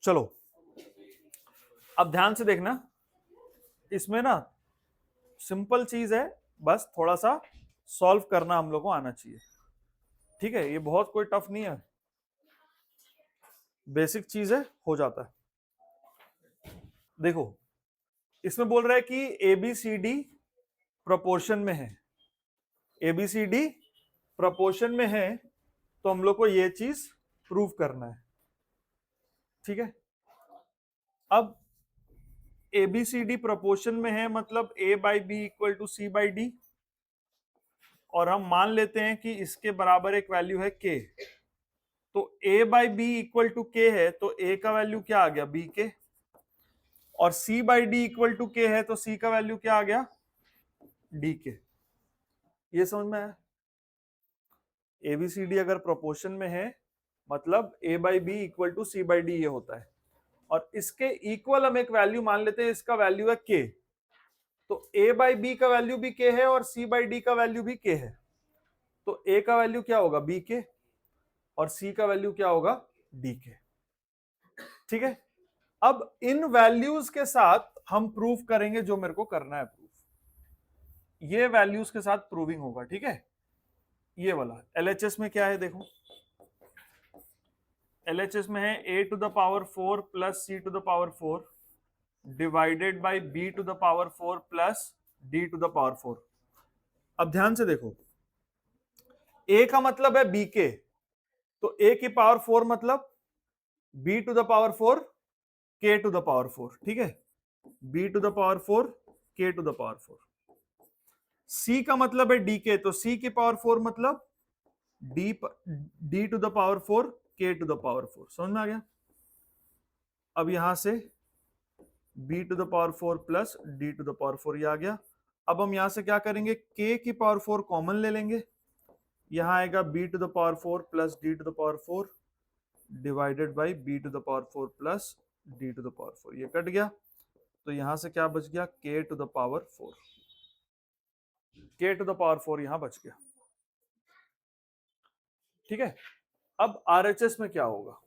चलो अब ध्यान से देखना, इसमें ना सिंपल चीज है, बस थोड़ा सा सॉल्व करना हम लोग को आना चाहिए। ठीक है, ये बहुत कोई टफ नहीं है, बेसिक चीज है, हो जाता है। देखो इसमें बोल रहा है कि एबीसीडी प्रोपोर्शन में है, एबीसीडी प्रोपोर्शन में है, तो हम लोग को ये चीज प्रूव करना है। ठीक है, अब एबीसीडी प्रोपोर्शन में है मतलब A by B equal to C by D, और हम मान लेते हैं कि इसके बराबर एक वैल्यू है के, तो a by B equal to K है, तो a का वैल्यू क्या आ गया b के, और c by D equal to K है, तो c का वैल्यू क्या आ गया d के। ये समझ में आया? एबीसीडी अगर प्रोपोर्शन में है मतलब a by B equal to C by D ये होता है, और इसके इक्वल हम एक वैल्यू मान लेते हैं, इसका वैल्यू है k, तो a बाई बी का वैल्यू भी k है और c बाई डी का वैल्यू भी k है, तो a का वैल्यू क्या होगा b के, और c का वैल्यू क्या होगा d के। ठीक है, अब इन वैल्यूज के साथ हम प्रूफ करेंगे जो मेरे को करना है प्रूफ, ये वैल्यूज के साथ प्रूविंग होगा। ठीक है, ये वाला एलएचएस में क्या है देखो, एलएचएस में है a to the power 4 plus c to the power 4 divided by b to the power 4 plus d to the power 4। अब ध्यान से देखो, a का मतलब है b के, तो a की पावर 4 मतलब b to the power 4 k to the power 4। ठीक है, b to the power 4 k to the power 4। c का मतलब है d के, तो c की पावर 4 मतलब d to the power 4 k to the power 4। समझ में आ गया? अब यहां से b to the power 4 plus d to the power 4 ये आ गया। अब हम यहां से क्या करेंगे, k की पावर 4 कॉमन ले लेंगे, यहां आएगा b to the power 4 plus d to the power 4 divided by b to the power 4 plus d to the power 4। ये कट गया, तो यहां से क्या बच गया, k to the power 4, k to the power 4 यहां बच गया। ठीक है, अब आरएचएस में क्या होगा,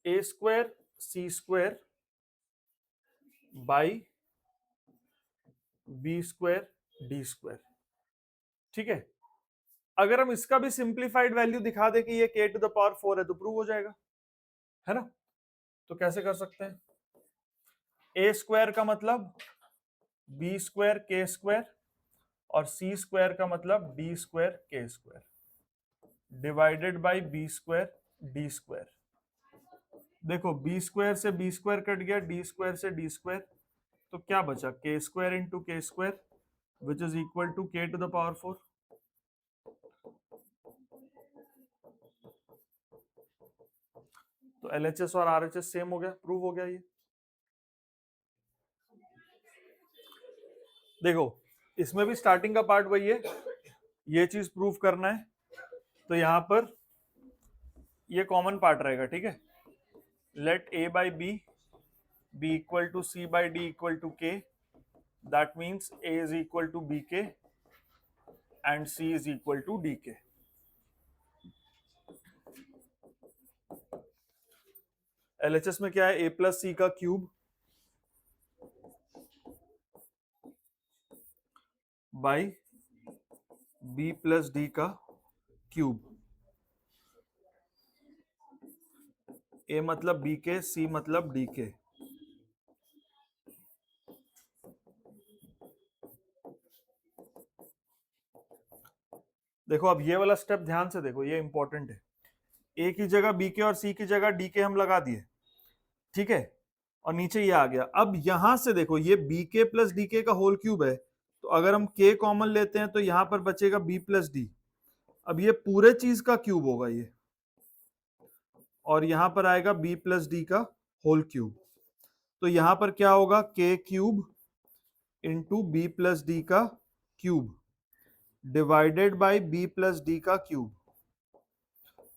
A square C square by B square D square. ठीक है, अगर हम इसका भी सिंप्लीफाइड वैल्यू दिखा दे कि ये k टू द पावर 4 है तो प्रूव हो जाएगा, है ना? तो कैसे कर सकते हैं, ए स्क्वायर का मतलब बी स्क्वायर के स्क्वायर, और सी स्क्वायर का मतलब D square K square divided by B square D square. देखो बी स्क्वायर से बी स्क्वायर कट गया, डी स्क्वायर से डी स्क्वायर, तो क्या बचा, K square into K square which is equal to K to the power 4। तो LHS और RHS same हो गया, प्रूव हो गया ये। देखो इसमें भी स्टार्टिंग का पार्ट वही है, ये चीज प्रूव करना है, तो यहां पर ये कॉमन पार्ट रहेगा। ठीक है, let a by B be equal to c by d equal to k, that means a is equal to bk and c is equal to dk। LHS में क्या है, a प्लस सी का cube by b plus D का cube, a मतलब bk, c मतलब dk। देखो अब ये वाला स्टेप ध्यान से देखो, ये इंपॉर्टेंट है, a की जगह bk और c की जगह dk हम लगा दिए। ठीक है, और नीचे ये आ गया। अब यहां से देखो ये bk प्लस dk का होल क्यूब है, तो अगर हम k कॉमन लेते हैं तो यहां पर बचेगा b प्लस डी। अब ये पूरे चीज का क्यूब होगा ये, और यहां पर आएगा b प्लस डी का होल क्यूब, तो यहां पर क्या होगा, k cube into B plus D का cube divided by B plus D का क्यूब,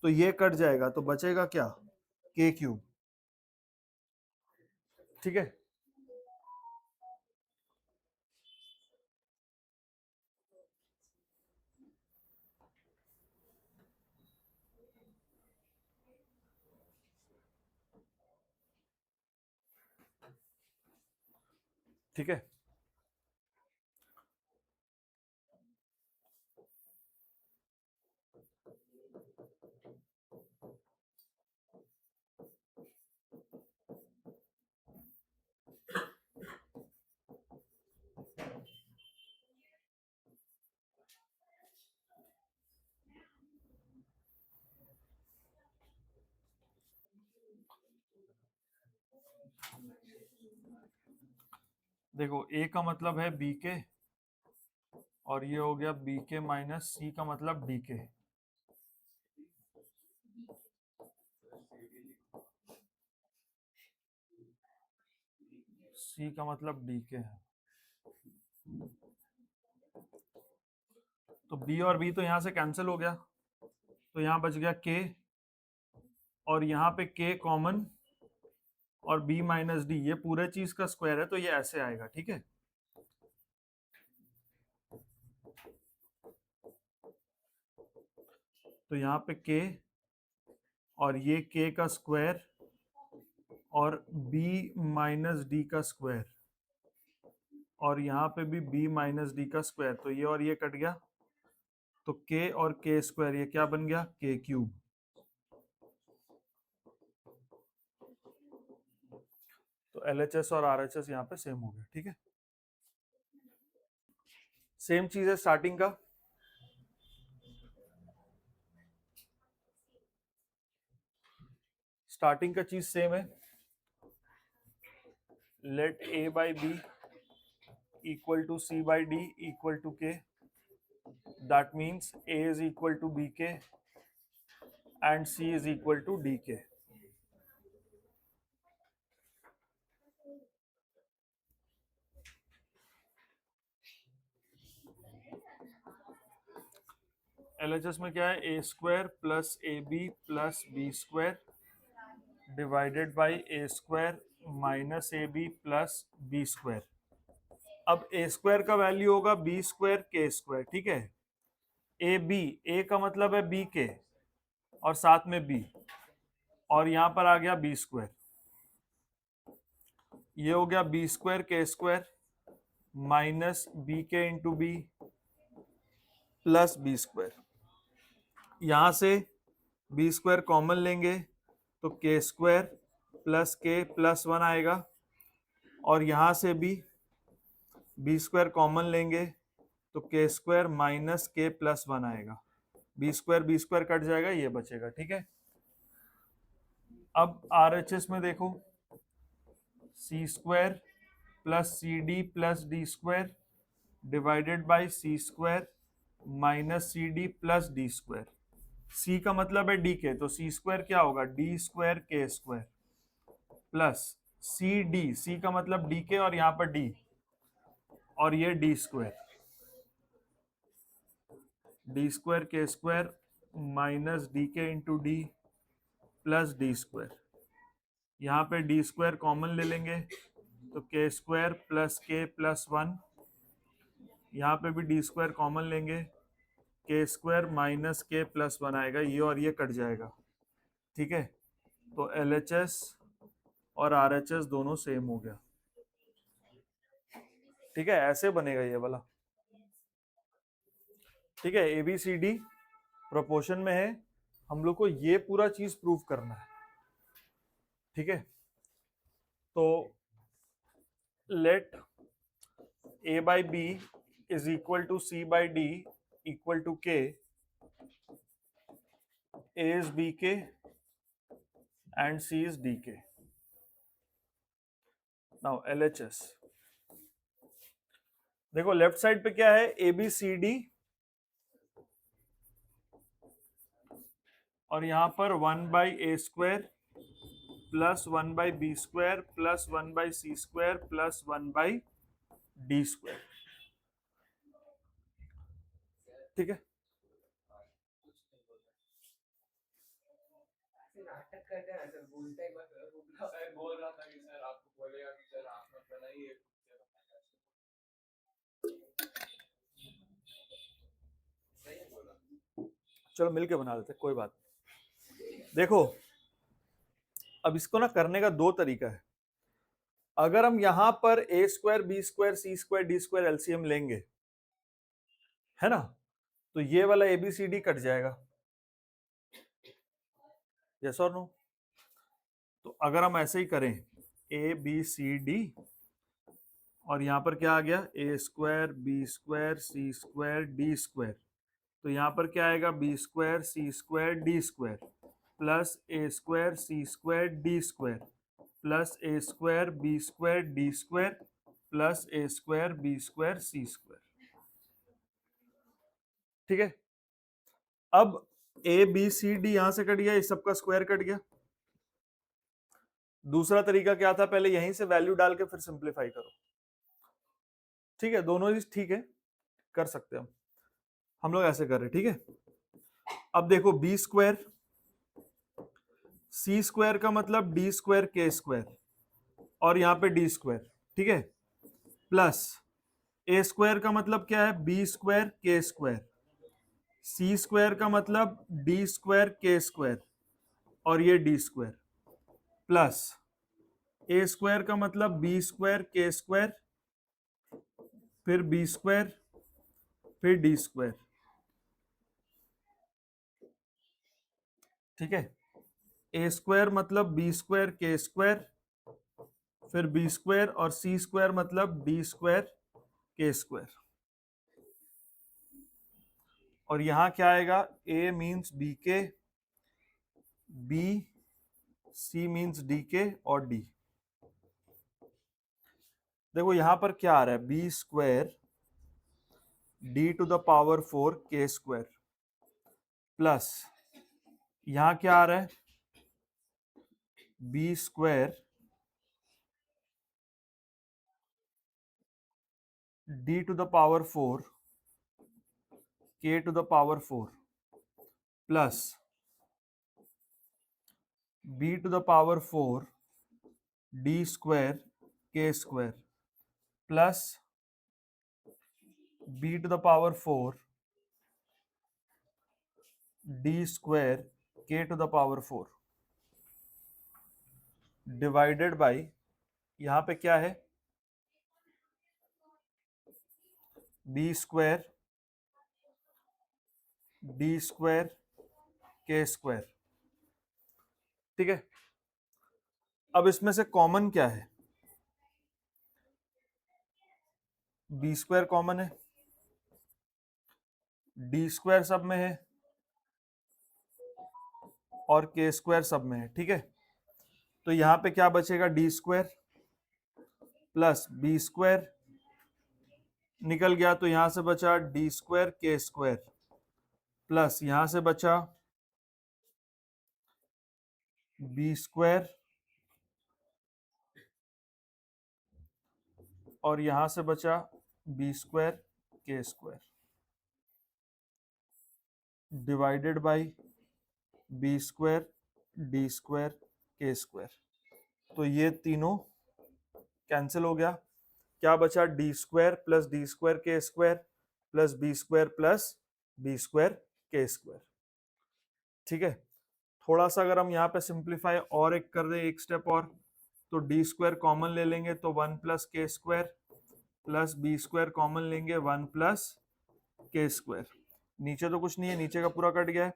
तो ये कट जाएगा, तो बचेगा क्या, k क्यूब। ठीक है, ठीक है। देखो ए का मतलब है बी के, और ये हो गया बी के माइनस सी का मतलब डी के। सी का मतलब डी के है। तो बी और बी तो यहां से कैंसिल हो गया, तो यहां बच गया के, और यहाँ पे के कॉमन, और b माइनस डी, ये पूरे चीज का स्क्वायर है तो ये ऐसे आएगा। ठीक है, तो यहाँ पे k और ये k का स्क्वायर और b माइनस डी का स्क्वायर, और यहाँ पे भी b माइनस डी का स्क्वायर, तो ये और ये कट गया, तो k और k स्क्वायर, ये क्या बन गया, k क्यूब। तो LHS और RHS यहाँ पे सेम हो गया। ठीक है, सेम चीज है स्टार्टिंग का। स्टार्टिंग का चीज सेम है, let a by B equal to c by d equal to k, that means a is equal to bk and c is equal to dk. LHS में क्या है, A square plus A B plus B square divided by A square minus A B plus B square. अब A square का value होगा B square K square. ठीक है, A B, ए का मतलब है बी के और साथ में बी, और यहां पर आ गया बी स्क्वायर, ये हो गया B square K square minus B K into B plus B square. यहां से बी स्क्वायर कॉमन लेंगे तो K square plus K plus one आएगा, और यहां से भी बी स्क्वायर कॉमन लेंगे तो K square minus K plus one आएगा, बी स्क्वायर कट जाएगा, ये बचेगा। ठीक है, अब RHS में देखो, C square plus C D plus D square divided by C square minus C D plus D square. C का मतलब है डी के, तो सी स्क्वायर क्या होगा, D square K square plus C D, सी का मतलब डी के और यहाँ पर डी, और ये D square K square minus D के into D plus D square. यहाँ पे डी स्क्वायर कॉमन ले लेंगे तो K square plus K plus one, यहाँ पे भी डी स्क्वायर कॉमन लेंगे, के square minus K plus one आएगा, ये और ये कट जाएगा। ठीक है, तो LHS और RHS दोनों सेम हो गया। ठीक है, ऐसे बनेगा ये वाला। ठीक है, ABCD प्रोपोर्शन में है, हम लोग को ये पूरा चीज प्रूव करना है। ठीक है, तो let A by B is equal to C by D equal to K, A is BK and C is DK. Now LHS, देखो लेफ्ट साइड पे क्या है, ABCD, और यहां पर 1 by A square plus 1 by B square plus 1 by C square plus 1 by D square. ठीक है, चलो मिलके बना लेते, कोई बात। देखो अब इसको ना करने का दो तरीका है। अगर हम यहां पर ए square B square C square D square LCM लेंगे, है ना, तो ये वाला एबीसीडी कट जाएगा, यस और नो। तो अगर हम ऐसे ही करें ए बी सी डी, और यहां पर क्या आ गया, A square B square C square D square, तो यहां पर क्या आएगा, B square C square D square plus A square C square D square plus A square B square D square plus A square B square C square. ठीक है, अब A B C D यहां से cut गया, इस सबका square cut गया। दूसरा तरीका क्या था, पहले यहीं से वैल्यू डाल के फिर सिंप्लीफाई करो। ठीक है, दोनों ही ठीक है, कर सकते हैं हम लोग ऐसे कर रहे हैं। ठीक है, अब देखो बी स्क्वायर सी स्क्वायर का मतलब डी स्क्वायर के स्क्वायर, और यहां पे डी स्क्वायर, ठीक है, प्लस ए स्क्वायर का मतलब क्या है, B square K square, C square का मतलब डी स्क्वायर के स्क्वायर और ये D square, plus A square का मतलब बी स्क्वायर के स्क्वायर फिर बी स्क्वायर फिर डी स्क्वायर। ठीक है, ए स्क्वायर मतलब बी स्क्वायर के स्क्वायर फिर बी स्क्वायर और सी स्क्वायर मतलब डी स्क्वायर के स्क्वायर। और यहां क्या आएगा, ए मीन्स बी के, बी सी मीन्स डी के और डी। देखो यहां पर क्या आ रहा है, B square D to the power 4 K square plus यहां क्या आ रहा है, B square D to the power 4 K to the power 4 plus B to the power 4 D square K square plus B to the power 4 D square K to the power 4 divided by, यहां पे क्या है, B square D square K square. ठीक है, अब इसमें से common क्या है, बी स्क्वायर कॉमन है, डी स्क्वायर सब में है और के स्क्वायर सब में है। ठीक है, तो यहां पे क्या बचेगा, D square plus B square निकल गया, तो यहां से बचा D square K square plus यहां से बचा बी स्क्वायर और यहां से बचा B square K square divided by B square D square K square. तो ये तीनों कैंसिल हो गया, क्या बचा, D square plus D square K square plus B square plus B square K square. ठीक है, थोड़ा सा अगर हम यहाँ पे सिंप्लीफाई और एक कर दें, एक स्टेप और, तो डी स्क्वायर कॉमन ले लेंगे तो 1 plus K square plus B square common लेंगे 1 प्लस के स्क्वायर। नीचे तो कुछ नहीं है, नीचे का पूरा कट गया है,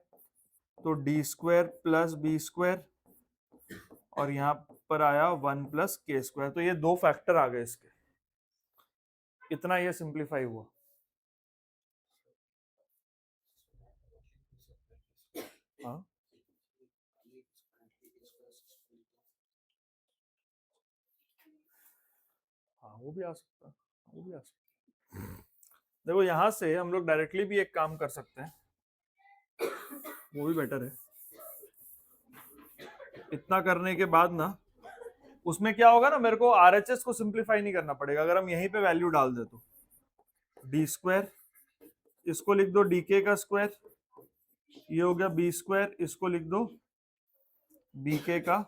तो D square plus B square और यहाँ पर आया 1 प्लस के स्क्वायर। तो ये दो फैक्टर आ गए इसके, इतना ये सिंप्लीफाई हुआ। हाँ हाँ, वो भी आ सकता है, वो भी आ सकता है। देखो यहां से हम लोग डायरेक्टली भी एक काम कर सकते हैं, वो भी बेटर है। इतना करने के बाद ना, उसमें क्या होगा ना, मेरे को आरएचएस को सिंप्लीफाई नहीं करना पड़ेगा, अगर हम यहीं पे वैल्यू डाल दे तो डी स्क्वायर, इसको लिख दो डीके का स्क्वायर, ये हो गया बी स्क्वायर, इसको लिख दो बीके का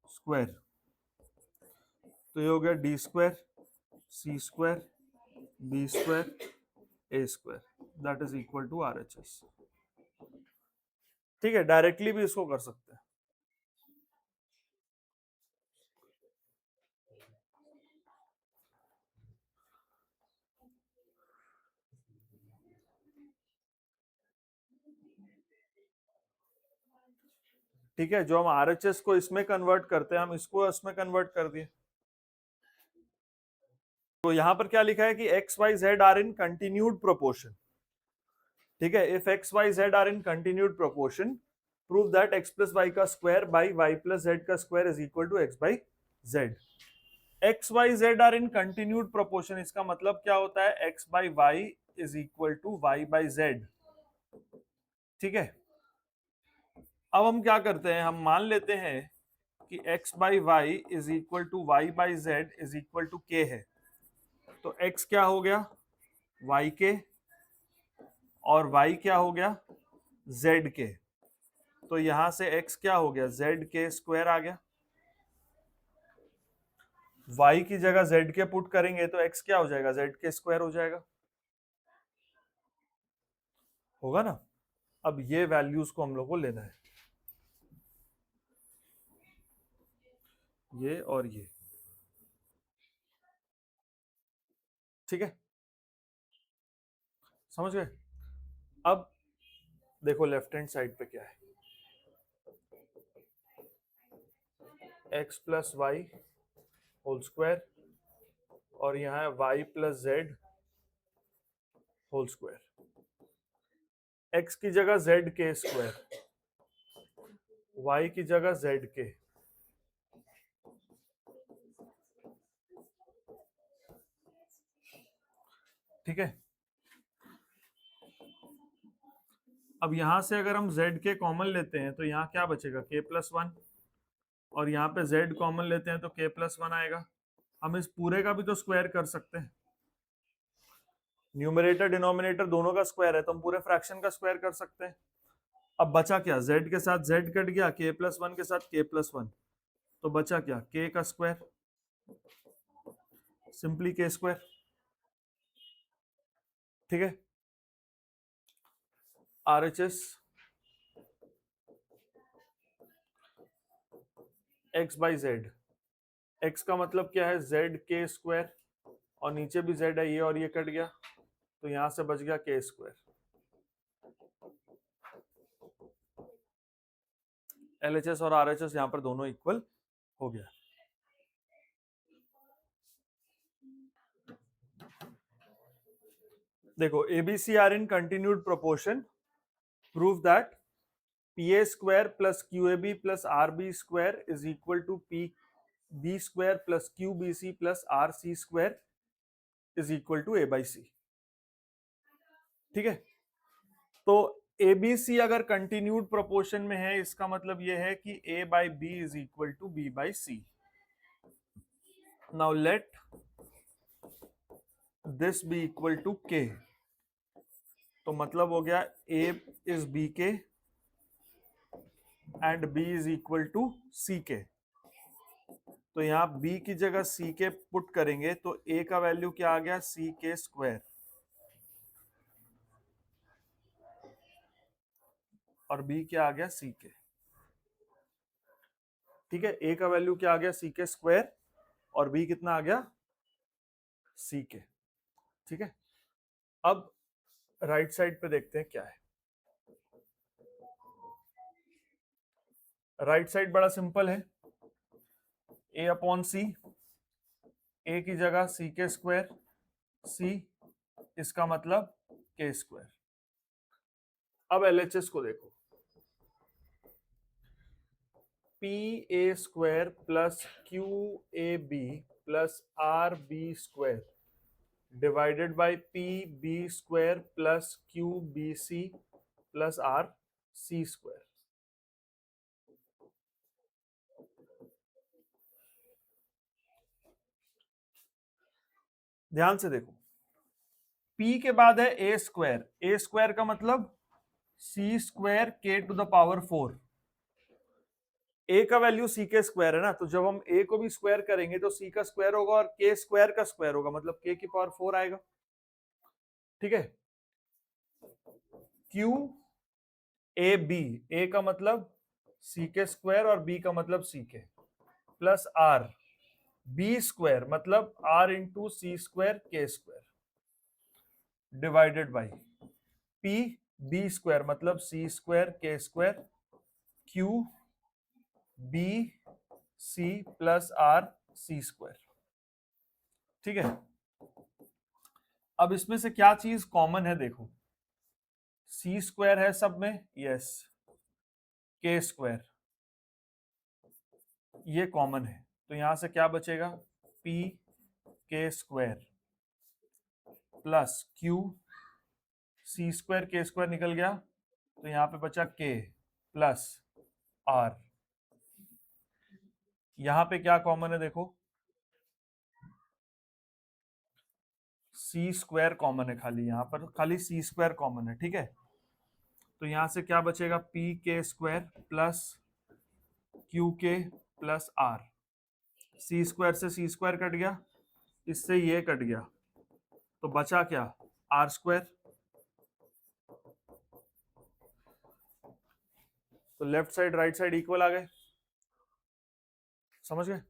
स्क्वायर, तो ये हो गया D square C square B square A square, that is equal to RHS. ठीक है, डायरेक्टली भी इसको कर सकते हैं। ठीक है, जो हम आरएचएस को इसमें कन्वर्ट करते हैं हम इसको इसमें कन्वर्ट कर दिए। तो यहां पर क्या लिखा है कि X Y Z are in continued proportion. ठीक है, if X Y Z are in continued proportion prove that X plus Y का square by Y plus Z का square is equal to X by Z. X Y Z are in continued proportion, इसका मतलब क्या होता है, X by Y is equal to Y by Z. ठीक है, अब हम क्या करते हैं, हम मान लेते हैं कि x by Y is equal to Y by Z is equal to K है। तो x क्या हो गया, y के, और y क्या हो गया, z के। तो यहां से x क्या हो गया, z के स्क्वायर आ गया। y की जगह z के पुट करेंगे तो x क्या हो जाएगा, z के स्क्वायर हो जाएगा, होगा ना। अब ये वैल्यूज को हम लोग को लेना है, ये और ये। ठीक है, समझ गए। अब देखो लेफ्ट हैंड साइड पे क्या है, X plus Y whole square, और यहाँ है Y plus Z whole square. X की जगह जेड के स्क्वायर, वाई की जगह जेड के। ठीक है, अब यहां से अगर हम z के कॉमन लेते हैं तो यहाँ क्या बचेगा, k प्लस वन, और यहाँ पे z कॉमन लेते हैं तो k प्लस वन आएगा। हम इस पूरे का भी तो स्क्वायर कर सकते हैं, न्यूमरेटर डिनोमिनेटर दोनों का स्क्वायर है तो हम पूरे फ्रैक्शन का स्क्वायर कर सकते हैं। अब बचा क्या, z के साथ z कट गया, k प्लस वन के साथ k प्लस वन, तो बचा क्या, k का स्क्वायर, सिंपली k स्क्वायर। ठीक है, RHS x by Z, x का मतलब क्या है, z के स्क्वायर, और नीचे भी z है, ये और ये कट गया तो यहां से बच गया k स्क्वायर। LHS और RHS यहां पर दोनों इक्वल हो गया। देखो ABC are in continued proportion prove that PA square plus QAB plus RB square is equal to PB square plus QBC plus RC square is equal to A by C। ठीक है, तो ABC अगर continued proportion में है इसका मतलब यह है कि A by B is equal to B by C। Now let this be equal to K, तो मतलब हो गया A is B K and B is equal to C K. तो यहाँ B की जगह C के पुट करेंगे तो A का वैल्यू क्या आ गया, C के स्क्वायर, और B क्या आ गया, C के। ठीक है, A का वैल्यू क्या आ गया, C के स्क्वायर, और B कितना आ गया, C के। ठीक है, अब राइट साइड पे देखते हैं क्या है। राइट साइड बड़ा सिंपल है, A अपॉन C, A की जगह C के स्क्वायर, C इसका मतलब K स्क्वायर। अब LHS को देखो, PA square plus QAB plus RB square divided by PB square plus QBC plus RC square. ध्यान से देखो, P के बाद है A स्क्वायर, A स्क्वायर का मतलब C square K to the power 4। A का वैल्यू C के स्क्वायर है ना, तो जब हम A को भी स्क्वायर करेंगे तो C का स्क्वायर होगा और K स्क्वायर का स्क्वायर होगा, मतलब K की पावर 4 आएगा। ठीक है, Q A B, A का मतलब C के स्क्वायर और B का मतलब C K, plus R B square मतलब R into C square K square divided by P B square मतलब C square K square, Q B C plus R C square. ठीक है, अब इसमें से क्या चीज कॉमन है देखो, सी स्क्वायर है सब में, यस, के स्क्वायर ये कॉमन है, तो यहां से क्या बचेगा, पी के स्क्वायर प्लस क्यू, सी स्क्वायर के स्क्वायर निकल गया, तो यहां पे बचा के प्लस आर। यहां पे क्या कॉमन है देखो, सी स्क्वायर कॉमन है, खाली यहां पर खाली सी स्क्वायर कॉमन है। ठीक है, तो यहां से क्या बचेगा, पी के स्क्वायर प्लस क्यू के प्लस आर। सी स्क्वायर से सी स्क्वायर कट गया, इससे ये कट गया, तो बचा क्या, आर स्क्वायर। तो left side right side equal आ गए, समझ गए।